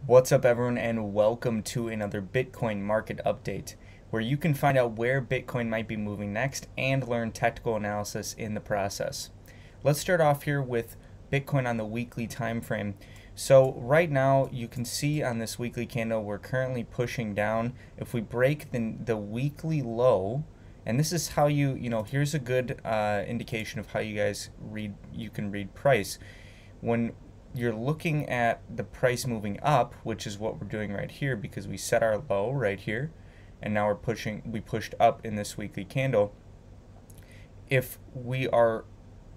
What's up, everyone, and welcome to another Bitcoin market update, where you can find out where Bitcoin might be moving next and learn technical analysis in the process. Let's start off here with Bitcoin on the weekly time frame. So right now you can see on this weekly candle we're currently pushing down. If we break the weekly low, and this is how here's a good indication of how you can read price. When you're looking at the price moving up, which is what we're doing right here, because we set our low right here and now we pushed up in this weekly candle. If we are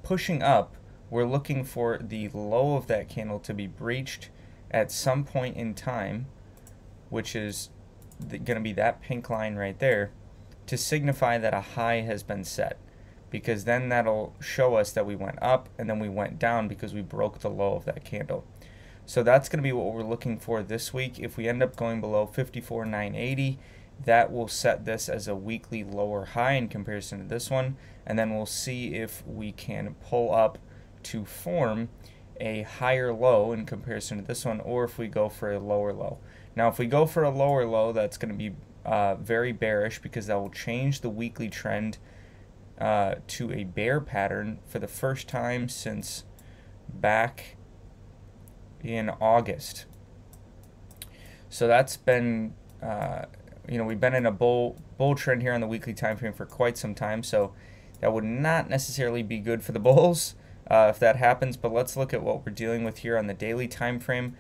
pushing up, we're looking for the low of that candle to be breached at some point in time, which is going to be that pink line right there, to signify that a high has been set, because then that'll show us that we went up and then we went down because we broke the low of that candle. So that's going to be what we're looking for this week. If we end up going below 54,980, that will set this as a weekly lower high in comparison to this one, and then we'll see if we can pull up to form a higher low in comparison to this one, or if we go for a lower low. Now if we go for a lower low, that's going to be very bearish, because that will change the weekly trend to a bear pattern for the first time since back in August. So that's been we've been in a bull trend here on the weekly time frame for quite some time, so that would not necessarily be good for the bulls if that happens. But let's look at what we're dealing with here on the daily time frame.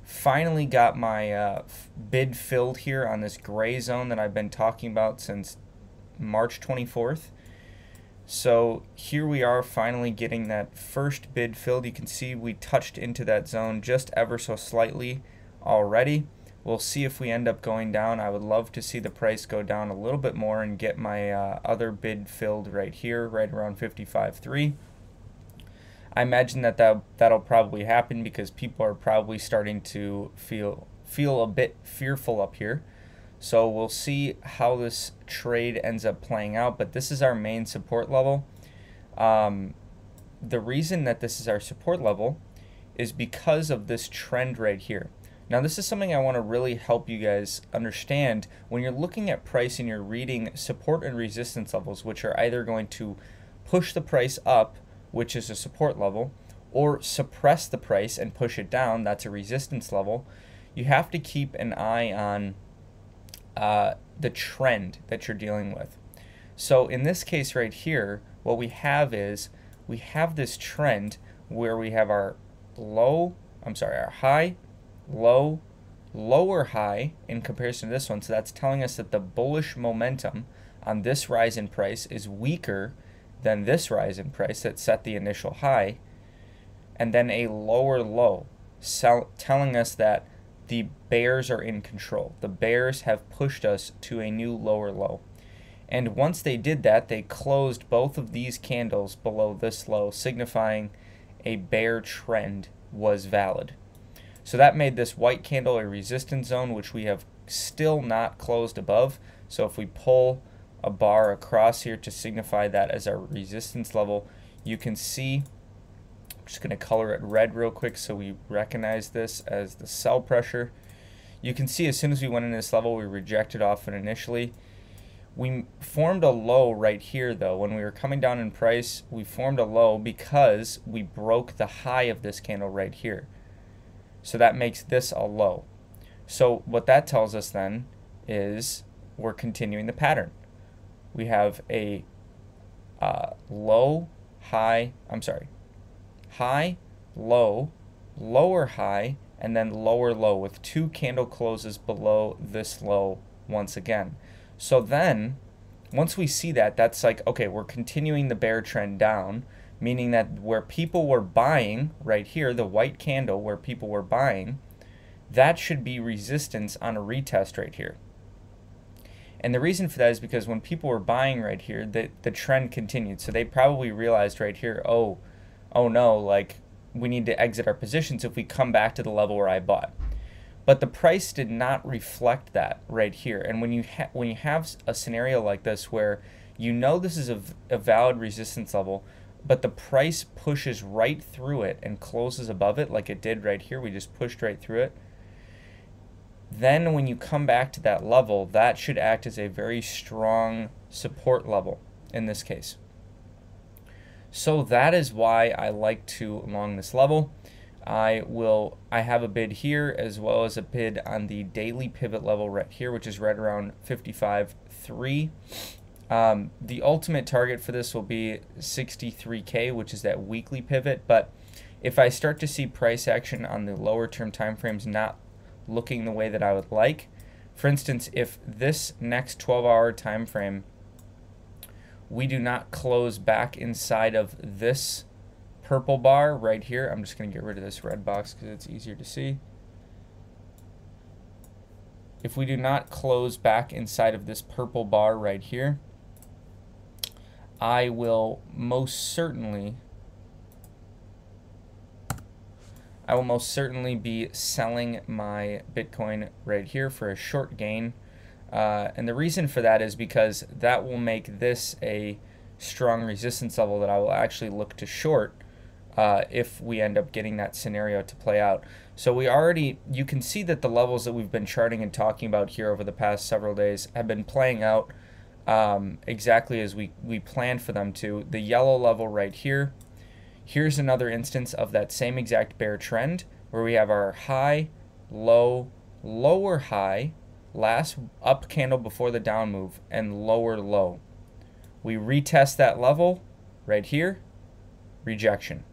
Finally got my bid filled here on this gray zone that I've been talking about since March 24th. So here we are, finally getting that first bid filled. You can see we touched into that zone just ever so slightly already. We'll see if we end up going down. I would love to see the price go down a little bit more and get my other bid filled right here, right around 55.3. I imagine that'll probably happen, because people are probably starting to feel a bit fearful up here. So we'll see how this trade ends up playing out, but this is our main support level. The reason that this is our support level is because of this trend right here. Now this is something I want to really help you guys understand. When you're looking at price and you're reading support and resistance levels, which are either going to push the price up, which is a support level, or suppress the price and push it down, that's a resistance level, you have to keep an eye on the trend that you're dealing with. So in this case right here, what we have is we have this trend where we have our our high, low, lower high in comparison to this one. So that's telling us that the bullish momentum on this rise in price is weaker than this rise in price that set the initial high, and then a lower low, telling us that the bears are in control. The bears have pushed us to a new lower low. And once they did that, they closed both of these candles below this low, signifying a bear trend was valid. So that made this white candle a resistance zone, which we have still not closed above. So if we pull a bar across here to signify that as our resistance level, you can see, just going to color it red real quick so we recognize this as the sell pressure. You can see as soon as we went into this level, we rejected off it initially. We formed a low right here though. When we were coming down in price, we formed a low because we broke the high of this candle right here. So that makes this a low. So what that tells us then is we're continuing the pattern. We have a high, low, lower high, and then lower low with two candle closes below this low once again. So then once we see that, that's like, okay, we're continuing the bear trend down, meaning that where people were buying right here, the white candle where people were buying, that should be resistance on a retest right here. And the reason for that is because when people were buying right here, the trend continued. So they probably realized right here, oh no, like we need to exit our positions if we come back to the level where I bought. But the price did not reflect that right here. And when you have a scenario like this where you know this is a valid resistance level, but the price pushes right through it and closes above it like it did right here, we just pushed right through it, then when you come back to that level, that should act as a very strong support level in this case. So that is why I like to long this level. I have a bid here as well as a bid on the daily pivot level right here, which is right around 55.3. The ultimate target for this will be 63K, which is that weekly pivot. But if I start to see price action on the lower term time frames not looking the way that I would like, for instance, if this next 12-hour time frame we do not close back inside of this purple bar right here, I'm just going to get rid of this red box because it's easier to see. If we do not close back inside of this purple bar right here, I will most certainly be selling my Bitcoin right here for a short gain. And the reason for that is because that will make this a strong resistance level that I will actually look to short if we end up getting that scenario to play out. So you can see that the levels that we've been charting and talking about here over the past several days have been playing out exactly as we planned for them to. The yellow level right here, here's another instance of that same exact bear trend where we have our high, low, lower high, last up candle before the down move, and lower low. We retest that level right here, rejection.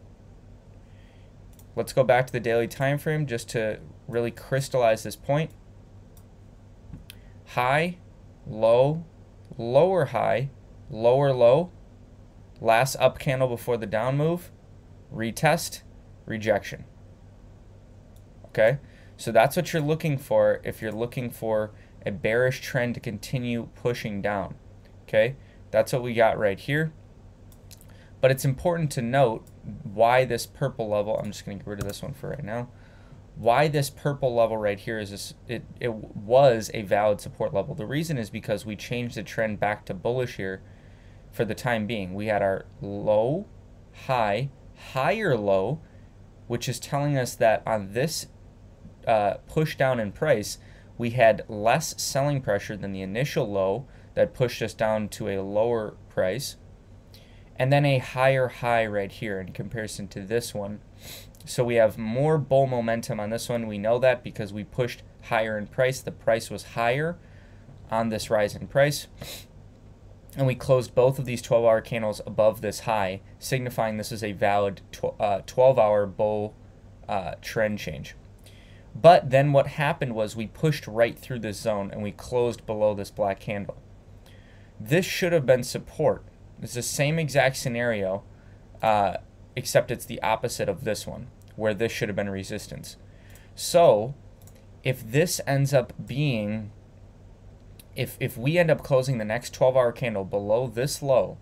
Let's go back to the daily time frame just to really crystallize this point. High, low, lower high, lower low, last up candle before the down move, retest, rejection. Okay, so that's what you're looking for if you're looking for a bearish trend to continue pushing down. Okay, that's what we got right here. But it's important to note why this purple level, I'm just going to get rid of this one for right now, why this purple level right here is this, it was a valid support level. The reason is because we changed the trend back to bullish here for the time being. We had our low, high, higher low, which is telling us that on this push down in price, we had less selling pressure than the initial low that pushed us down to a lower price, and then a higher high right here in comparison to this one. So we have more bull momentum on this one. We know that because we pushed higher in price. The price was higher on this rise in price, and we closed both of these 12-hour candles above this high, signifying this is a valid 12-hour bull trend change. But then what happened was we pushed right through this zone and we closed below this black candle. This should have been support. It's the same exact scenario, except it's the opposite of this one, where this should have been resistance. So if this ends up being, if we end up closing the next 12-hour candle below this low,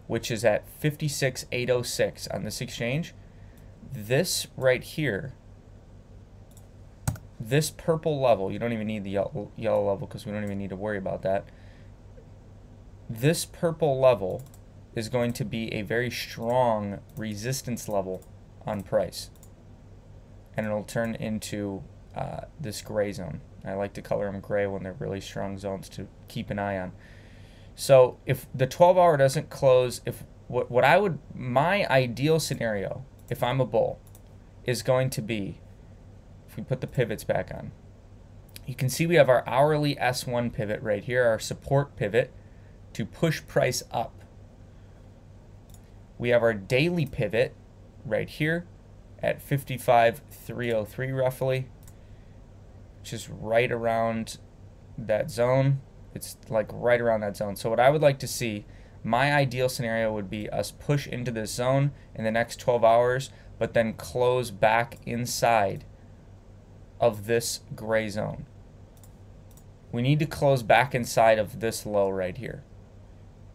which is at 56,806 on this exchange, this right here, this purple level, you don't even need the yellow level because we don't even need to worry about that. This purple level is going to be a very strong resistance level on price, and it'll turn into this gray zone. I like to color them gray when they're really strong zones to keep an eye on. So if the 12-hour doesn't close, if my ideal scenario, if I'm a bull, is going to be, if we put the pivots back on, you can see we have our hourly S1 pivot right here, our support pivot to push price up. We have our daily pivot right here at 55,303 roughly, which is right around that zone. It's like right around that zone. So what I would like to see, my ideal scenario would be us push into this zone in the next 12 hours, but then close back inside of this gray zone. We need to close back inside of this low right here,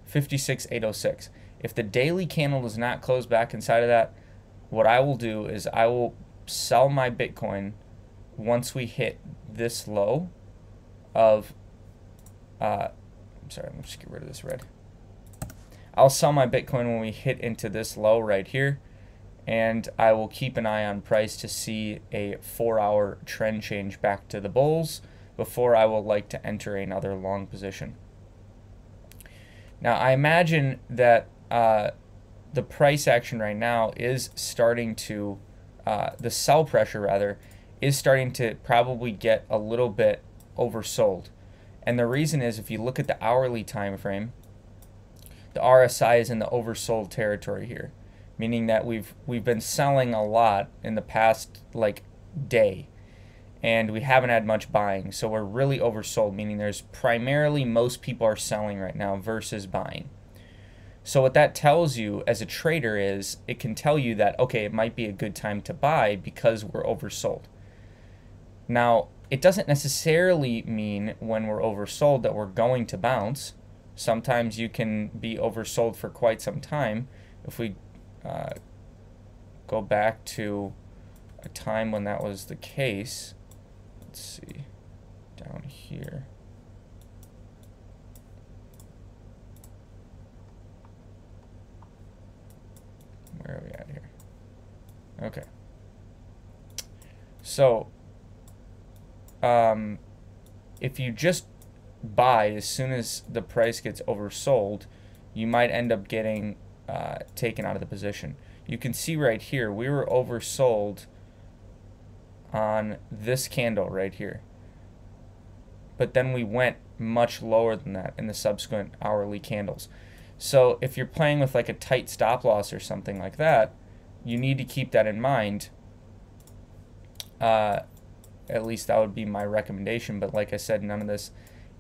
56,806. If the daily candle does not close back inside of that, what I will do is I will sell my Bitcoin once we hit this low of, I'm sorry, let me just get rid of this red. I'll sell my Bitcoin when we hit into this low right here, and I will keep an eye on price to see a 4-hour trend change back to the bulls before I will like to enter another long position. Now, I imagine that the price action right now is starting to, the sell pressure rather, is starting to probably get a little bit oversold. And the reason is, if you look at the hourly time frame, the RSI is in the oversold territory here, meaning that we've been selling a lot in the past like day, and we haven't had much buying. So we're really oversold, meaning there's primarily most people are selling right now versus buying. So what that tells you as a trader is it can tell you that, okay, it might be a good time to buy because we're oversold. Now, it doesn't necessarily mean when we're oversold that we're going to bounce. Sometimes you can be oversold for quite some time. If we go back to a time when that was the case, let's see, down here. Where are we at here? Okay. So, if you just buy as soon as the price gets oversold, you might end up getting taken out of the position. You can see right here, we were oversold on this candle right here. But then we went much lower than that in the subsequent hourly candles. So if you're playing with like a tight stop loss or something like that, you need to keep that in mind. At least that would be my recommendation. But like I said, none of this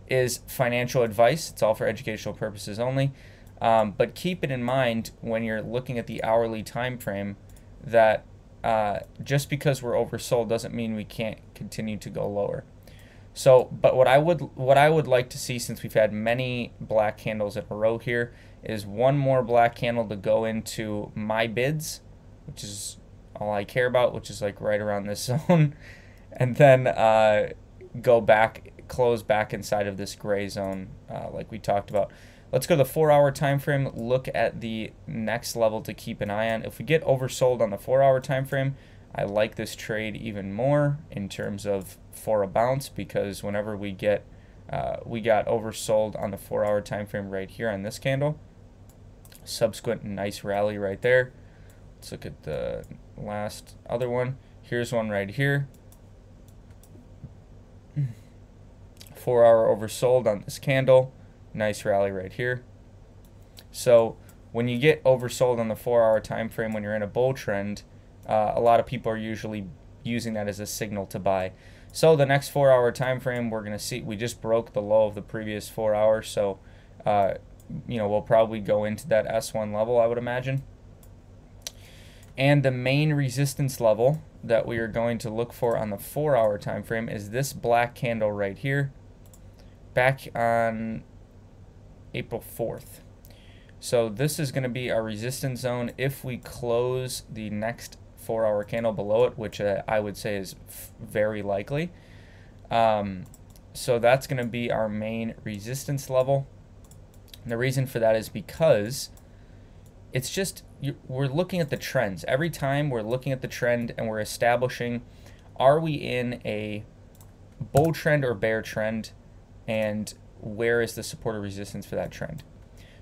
is financial advice. It's all for educational purposes only. But keep it in mind when you're looking at the hourly time frame that just because we're oversold doesn't mean we can't continue to go lower. So, but what I would like to see, since we've had many black candles in a row here, is one more black candle to go into my bids, which is all I care about, which is like right around this zone, and then go back, close back inside of this gray zone, like we talked about. Let's go to the 4-hour time frame. Look at the next level to keep an eye on. If we get oversold on the 4-hour time frame, I like this trade even more in terms of for a bounce, because whenever we got oversold on the 4-hour time frame right here on this candle. Subsequent nice rally right there. Let's look at the last other one. Here's one right here. 4-hour oversold on this candle. Nice rally right here. So when you get oversold on the 4-hour time frame when you're in a bull trend, a lot of people are usually using that as a signal to buy. So the next 4-hour time frame, we're going to see, we just broke the low of the previous 4 hours. So, you know, we'll probably go into that S1 level, I would imagine. And the main resistance level that we are going to look for on the 4-hour time frame is this black candle right here, back on April 4th. So this is going to be our resistance zone if we close the next 4-hour candle below it, which I would say is very likely. So that's going to be our main resistance level. And the reason for that is because it's just, we're looking at the trends. Every time we're looking at the trend and we're establishing, are we in a bull trend or bear trend, and where is the support or resistance for that trend?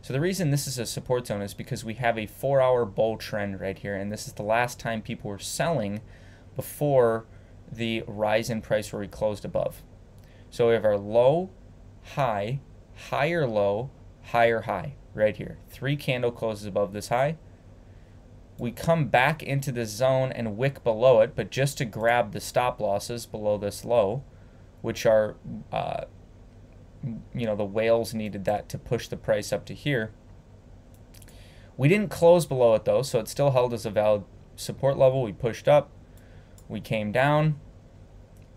So the reason this is a support zone is because we have a 4-hour bull trend right here, and this is the last time people were selling before the rise in price where we closed above. So we have our low, high, higher low, higher high right here. 3 candle closes above this high. We come back into the zone and wick below it, but just to grab the stop losses below this low, which are you know, the whales needed that to push the price up to here. We didn't close below it though, so it still held as a valid support level. We pushed up, we came down,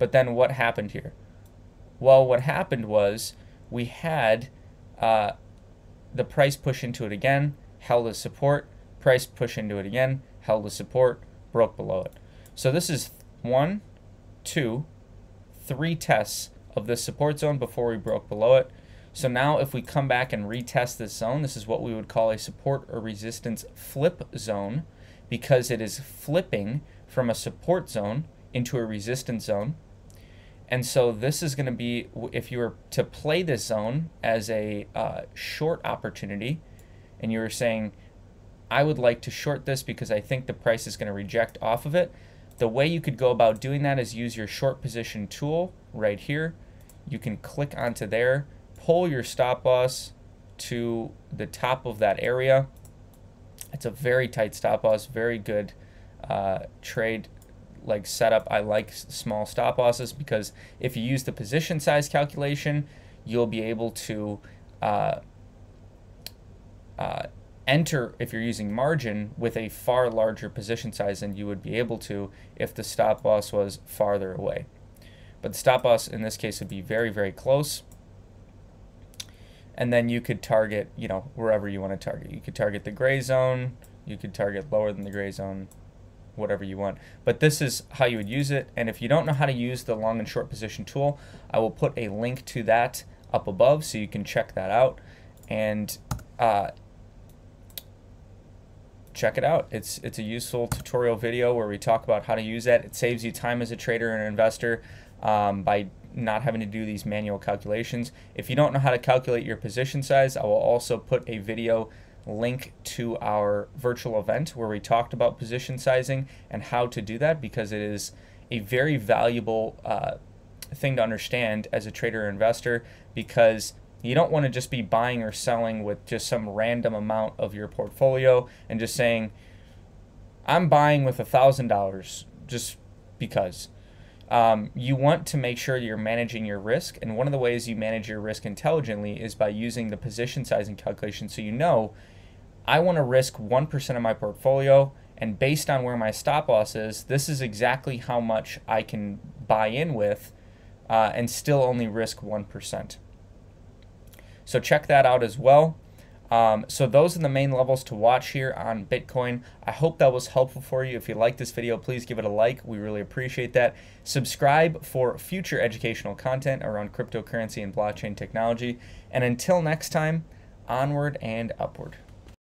but then what happened here? Well, what happened was we had the price push into it again, held as support, price push into it again, held as support, broke below it. So this is 1, 2, 3 tests of this support zone before we broke below it. So now if we come back and retest this zone, this is what we would call a support or resistance flip zone, because it is flipping from a support zone into a resistance zone. And so this is going to be, if you were to play this zone as a short opportunity, and you were saying, I would like to short this because I think the price is going to reject off of it, the way you could go about doing that is use your short position tool right here. You can click onto there, pull your stop loss to the top of that area. It's a very tight stop loss, very good trade like setup. I like small stop losses because if you use the position size calculation, you'll be able to enter, if you're using margin, with a far larger position size than you would be able to if the stop loss was farther away. But the stop loss in this case would be very, very close. And then you could target, you know, wherever you want to target. You could target the gray zone, you could target lower than the gray zone, whatever you want. But this is how you would use it. And if you don't know how to use the long and short position tool, I will put a link to that up above so you can check that out. And check it out. It's a useful tutorial video where we talk about how to use that. It saves you time as a trader and an investor by not having to do these manual calculations. If you don't know how to calculate your position size, I will also put a video link to our virtual event where we talked about position sizing and how to do that, because it is a very valuable thing to understand as a trader or investor, because you don't want to just be buying or selling with just some random amount of your portfolio and just saying, I'm buying with $1,000 just because. You want to make sure you're managing your risk, and one of the ways you manage your risk intelligently is by using the position sizing calculation. So you know, I want to risk 1% of my portfolio, and based on where my stop loss is, this is exactly how much I can buy in with and still only risk 1%. So check that out as well. So those are the main levels to watch here on Bitcoin. I hope that was helpful for you. If you like this video, please give it a like. We really appreciate that. Subscribe for future educational content around cryptocurrency and blockchain technology. And until next time, onward and upward.